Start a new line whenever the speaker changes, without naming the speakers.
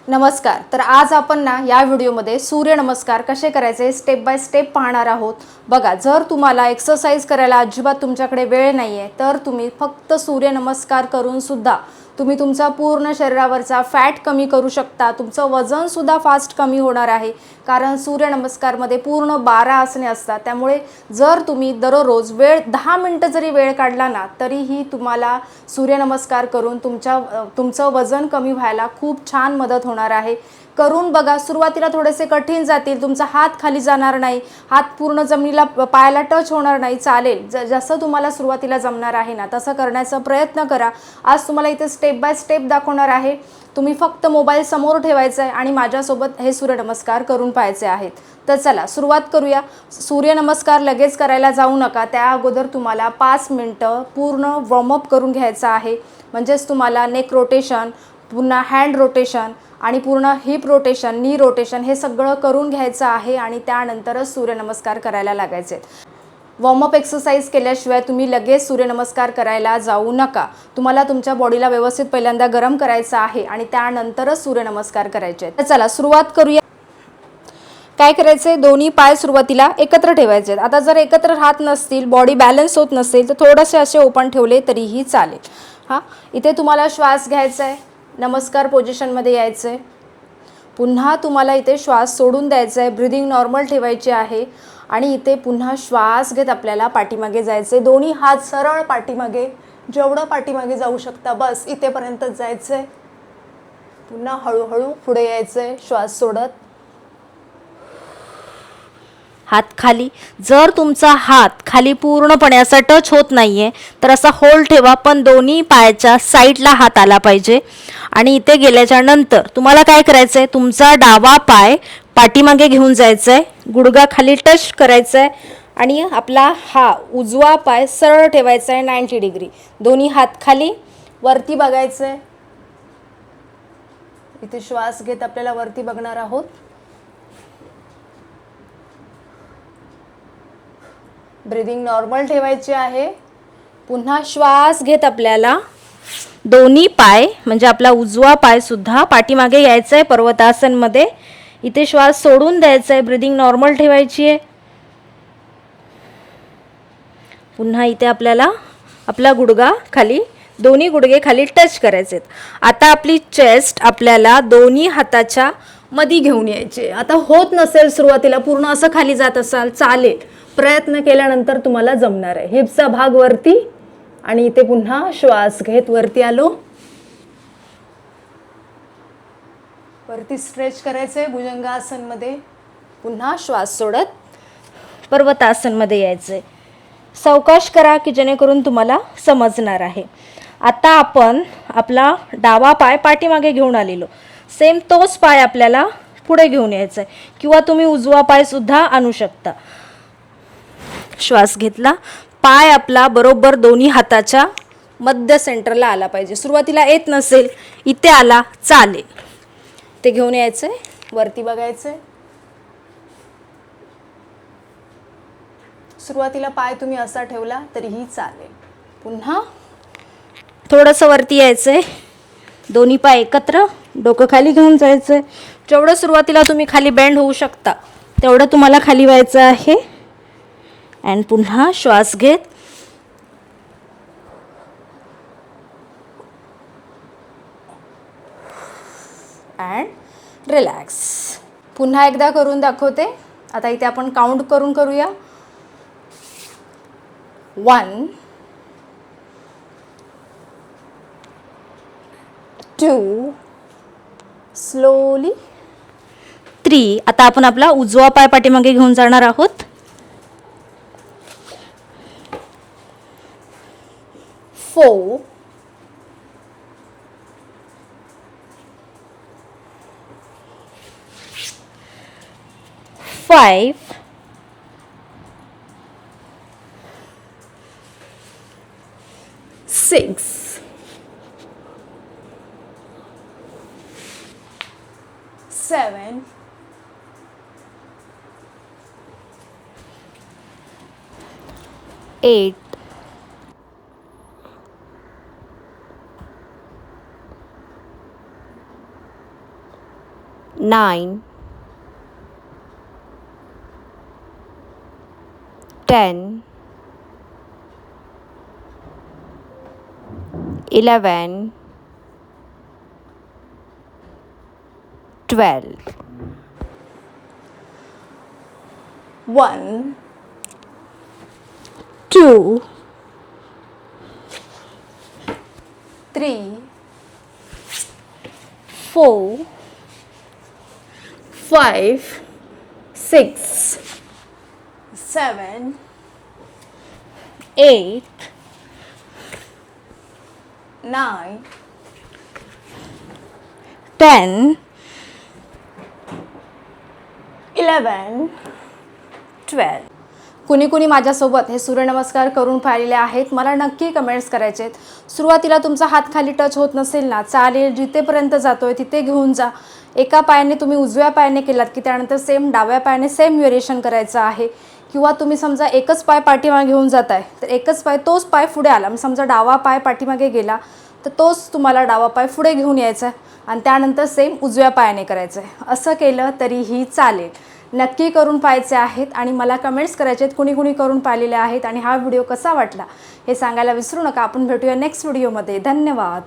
नमस्कार. तर आज आपण ना या व्हिडिओमध्ये सूर्यनमस्कार कसे करायचे स्टेप बाय स्टेप पाहणार आहोत. बघा, जर तुम्हाला एक्सरसाइज करायला अजिबात तुमच्याकडे वेळ नाहीये तर तुम्ही फक्त सूर्यनमस्कार करून सुद्धा तुम्ही तुमचा पूर्ण शरीरावरचा फॅट कमी करू शकता. तुमचं वजन सुद्धा फास्ट कमी होणार आहे, कारण सूर्यनमस्कारमध्ये पूर्ण 12 आसने असतात. त्यामुळे जर तुम्ही दररोज 10 मिनिटं जरी वेळ काढला ना तरीही तुम्हाला सूर्यनमस्कार करून तुमचं वजन कमी व्हायला खूप छान मदत होणार आहे. करून बघा. सुरुवातीला थोडेसे कठीण जातील, तुमचा हात खाली जाणार नाही, हात पूर्ण जमिनीला पायाला टच होणार नाही, चालेल. जसं तुम्हाला सुरुवातीला जमणार आहे ना तसं करण्याचा प्रयत्न करा. आज तुम्हाला इथे स्टेप बाय स्टेप दाखवणार आहे. तुम्ही फक्त मोबाईल समोर ठेवायचा आहे आणि माझ्यासोबत हे सूर्यनमस्कार करून पाहायचे आहेत. तर चला सुरुवात करूया. सूर्यनमस्कार लगेच करायला जाऊ नका. त्या अगोदर तुम्हाला 5 मिनिटं पूर्ण वॉर्मअप करून घ्यायचं आहे. म्हणजेच तुम्हाला नेक रोटेशन, पुन्हा हँड रोटेशन आणि पूर्ण हिप रोटेशन, नी रोटेशन हे सगळं करून घ्यायचं आहे आणि त्यानंतरच सूर्यनमस्कार करायला लागायचे. वॉर्मअप एक्सरसाइज केल्याशिवाय तुम्ही लगेच सूर्यनमस्कार करायला जाऊ नका. तुम्हाला तुमच्या बॉडीला व्यवस्थित पहिल्यांदा गरम करायचं आहे आणि त्यानंतरच सूर्यनमस्कार करायचे. तर चला सुरुवात करूया. काय करायचे, दोन्ही पाय सुरुवातीला एकत्र ठेवायचे. आता जर एकत्र राहत नसतील, बॉडी बॅलन्स होत नसेल तर थोडेसे असे ओपन ठेवले तरीही चालेल. इथे तुम्हाला श्वास घ्यायचा आहे, नमस्कार पोझिशनमध्ये यायचं आहे. पुन्हा तुम्हाला इथे श्वास सोडून द्यायचा आहे, ब्रीदिंग नॉर्मल ठेवायची आहे आणि इथे पुन्हा श्वास घेत आपल्याला पाठीमागे जायचं आहे. दोन्ही हात सरळ पाठीमागे, जेवढं पाठीमागे जाऊ शकता बस इथेपर्यंतच जायचं आहे. पुन्हा हळूहळू पुढे यायचं आहे श्वास सोडत.
हात खाली. जर तुमचा हात खाली पूर्णपणे असा टच होत नाहीये तर असा होल्ड ठेवा, पण दोन्ही पायाच्या साईडला हात आला पाहिजे. आणि इथे गेल्याच्या नंतर तुम्हाला काय करायचंय, तुमचा डावा पाय पाठीमागे घेऊन जायचा आहे, गुडघा खाली टच करायचा आहे आणि आपला हा उजवा पाय सरळ ठेवायचा आहे 90 डिग्री. दोन्ही हात खाली,
वरती बघायचं आहे. इथे श्वास घेत आपल्याला वरती बघणार आहोत. ब्रीदिंग नॉर्मल ठेवायची आहे.
पुन्हा श्वास घेत आपल्याला दोन्ही पाय म्हणजे आपला उजवा पाय सुद्धा पाठीमागे यायचा आहे पर्वतासनमध्ये. इथे श्वास सोडून द्यायचा आहे, ब्रीदिंग नॉर्मल ठेवायची आहे. पुन्हा इथे आपल्याला आपला गुडघा खाली, दोन्ही गुडघे खाली टच करायचे आहेत. आता आपली चेस्ट आपल्याला दोन्ही हाताच्या
मध्ये घेऊन यायचे. आता होत नसेल सुरुवातीला पूर्ण असं खाली जात असाल चालेल, प्रयत्न केल्यानंतर तुम्हाला जमणार आहे. हिपचा भाग वरती आणि इथे पुन्हा श्वास घेत वरती आलो. वरती स्ट्रेच करायचे भुजंगासनमध्ये. पुन्हा श्वास सोडत
पर्वतासनमध्ये यायचंय. सावकाश करा की जेणेकरून तुम्हाला समजणार आहे. आता आपण आपला डावा पाय पाठीमागे घेऊन आलेलो, सेम तोच पाय आपल्याला पुढे घेऊन यायचा आहे किंवा तुम्ही उजवा पाय सुद्धा आणू शकता. श्वास घेतला, पाय आपला बरोबर दोन्ही हाताच्या
मध्य सेंटरला आला पाहिजे. सुरुवातीला येत नसेल इथे आला चालेल, ते घेऊन यायचंय. वरती बघायचंय. सुरुवातीला पाय तुम्ही असा ठेवला तरीही चालेल. पुन्हा
थोडंसं वरती यायचंय, दोन्ही पाय एकत्र, डोकं खाली घेऊन जायचंय.
जेवढं सुरुवातीला तुम्ही खाली बेंड होऊ शकता
तेवढं तुम्हाला खाली व्हायचं आहे. अँड पुन्हा श्वास घेत
अँड रिलॅक्स. पुन्हा एकदा करून दाखवते. आता इथे आपण काउंट करून करूया. 1 2 स्लोली
3. आता आपण आपला उजवा पाय पाठीमागे घेऊन जाणार आहोत.
4
5
6 7
8 9
9 10 11 12
1
2
3
4
5 6 7
8
9
10
11 12. कुणी कुणी माझ्यासोबत हे सूर्यनमस्कार करून पाहिलेले आहेत, मला नक्की कमेंट्स करायचे आहेत. सुरुवातीला तुमचा हात खाली टच होत नसेल ना, चालेल, जिथेपर्यंत जातोय तिथे घेऊन जा. एका पायाने तुम्ही उजव्या पायाने केलात की त्यानंतर सेम डाव्या पायाने सेम व्हेरिएशन करायचं आहे. किंवा तुम्ही समजा एकच पाय पाठीमागे घेऊन जात आहे तर एकच पाय तोच पाय पुढे आला, समजा डावा पाय पाठीमागे गेला तर तोच तुम्हाला डावा पाय पुढे घेऊन यायचा आहे आणि त्यानंतर सेम उजव्या पायाने करायचं आहे. असं केलं तरीही चालेल. नक्की करून पाहायचे आहेत आणि मला कमेंट्स करायचे आहेत कुणी कुणी करून पाहिलेले आहेत आणि हा व्हिडिओ कसा वाटला हे सांगायला विसरू नका. आपण भेटूया नेक्स्ट व्हिडिओमध्ये. धन्यवाद.